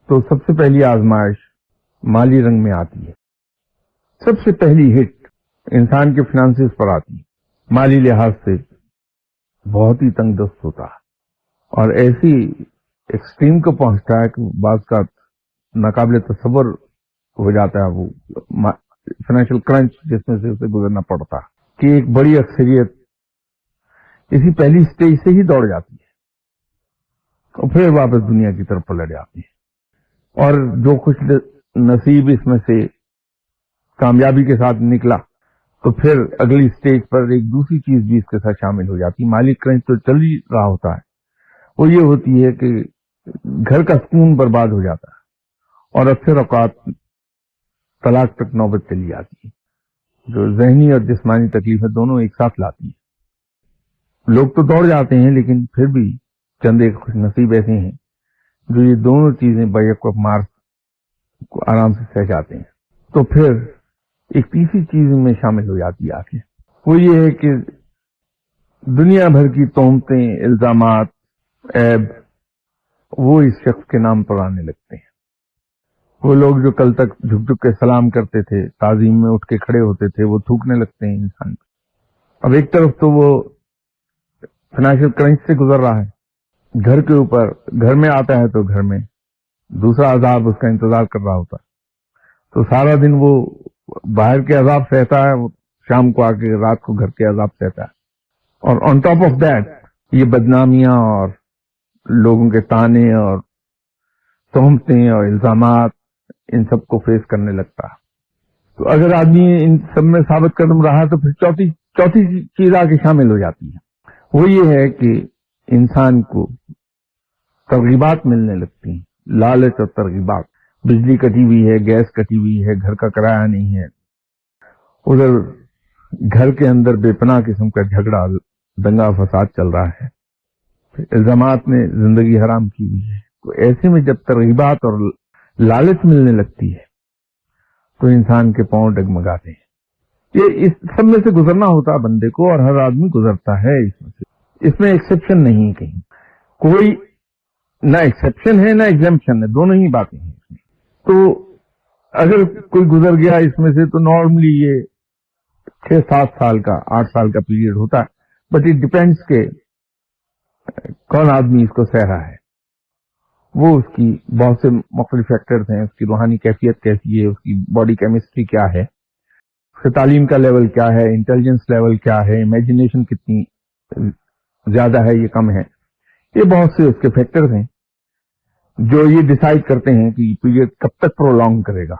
تو سب سے پہلی آزمائش مالی رنگ میں آتی ہے. سب سے پہلی ہٹ انسان کے فنانسز پر آتی ہے. مالی لحاظ سے بہت ہی تنگ دست ہوتا ہے اور ایسی ایکسٹریم کو پہنچتا ہے کہ بعض کا ناقابل تصور ہو جاتا ہے وہ فائنینشیل کرنچ جس میں سے اسے گزرنا پڑتا ہے کہ ایک بڑی اکثریت اسی پہلی سٹیج سے ہی دوڑ جاتی ہے اور پھر واپس دنیا کی طرف پلٹ جاتی ہے. اور جو خوش نصیب اس میں سے کامیابی کے ساتھ نکلا تو پھر اگلی سٹیج پر ایک دوسری چیز بھی اس کے ساتھ شامل ہو جاتی ہے. مالی کرنچ تو چل ہی رہا ہوتا ہے, وہ یہ ہوتی ہے کہ گھر کا سکون برباد ہو جاتا ہے اور اکثر اوقات طلاق تک نوبت چلی جاتی ہے, جو ذہنی اور جسمانی تکلیفیں دونوں ایک ساتھ لاتی ہیں. لوگ تو دوڑ جاتے ہیں لیکن پھر بھی چند ایک خوش نصیب ایسے ہیں جو یہ دونوں چیزیں بیک وقت مار کو آرام سے سہ جاتے ہیں. تو پھر ایک تیسری چیز میں شامل ہو جاتی ہے آخر, وہ یہ ہے کہ دنیا بھر کی تہمتیں, الزامات, عیب وہ اس شخص کے نام پر آنے لگتے ہیں. وہ لوگ جو کل تک جھک جھک کے سلام کرتے تھے, تعظیم میں اٹھ کے کھڑے ہوتے تھے, وہ تھوکنے لگتے ہیں انسان کو. اب ایک طرف تو وہ فائنینشیل کرنچ سے گزر رہا ہے, گھر کے اوپر گھر میں آتا ہے تو گھر میں دوسرا عذاب اس کا انتظار کر رہا ہوتا ہے, تو سارا دن وہ باہر کے عذاب سہتا ہے, شام کو آ کے رات کو گھر کے عذاب سہتا ہے. اور آن ٹاپ آف دیٹ یہ بدنامیاں اور لوگوں کے تانے اور تہمتیں اور الزامات ان سب کو فیس کرنے لگتا ہے. تو اگر آدمی ان سب میں ثابت قدم رہا تو پھر چوتھی چیز آگے شامل ہو جاتی ہے, وہ یہ ہے کہ انسان کو ترغیبات ملنے لگتی ہیں, لالچ اور ترغیبات. بجلی کٹی ہوئی ہے, گیس کٹی ہوئی ہے, گھر کا کرایہ نہیں ہے, ادھر گھر کے اندر بے پناہ قسم کا جھگڑا, دنگا فساد چل رہا ہے, الزامات نے زندگی حرام کی ہوئی ہے. تو ایسے میں جب ترغیبات اور لالچ ملنے لگتی ہے تو انسان کے پاؤں ڈگمگاتے ہیں. یہ اس سب میں سے گزرنا ہوتا ہے بندے کو, اور ہر آدمی گزرتا ہے اس میں سے. اس میں ایکسیپشن نہیں کہیں, کوئی نہ ایکسیپشن ہے نہ ایگزمپشن ہے, دونوں ہی باتیں ہیں اس میں. تو اگر کوئی گزر گیا اس میں سے تو نارملی یہ 6-7 سال کا 8 سال کا پیریڈ ہوتا ہے, بٹ اٹ ڈپینڈس کہ کون آدمی اس کو سہ رہا ہے. وہ اس کی بہت سے مختلف فیکٹرز ہیں, اس کی روحانی کیفیت کیسی ہے, اس کی باڈی کیمسٹری کیا ہے, اس کے تعلیم کا لیول کیا ہے, انٹیلیجنس لیول کیا ہے, امیجنیشن کتنی زیادہ ہے, یہ کم ہے. یہ بہت سے اس کے فیکٹرز ہیں جو یہ ڈیسائیڈ کرتے ہیں کہ یہ پیریڈ کب تک پرولونگ کرے گا.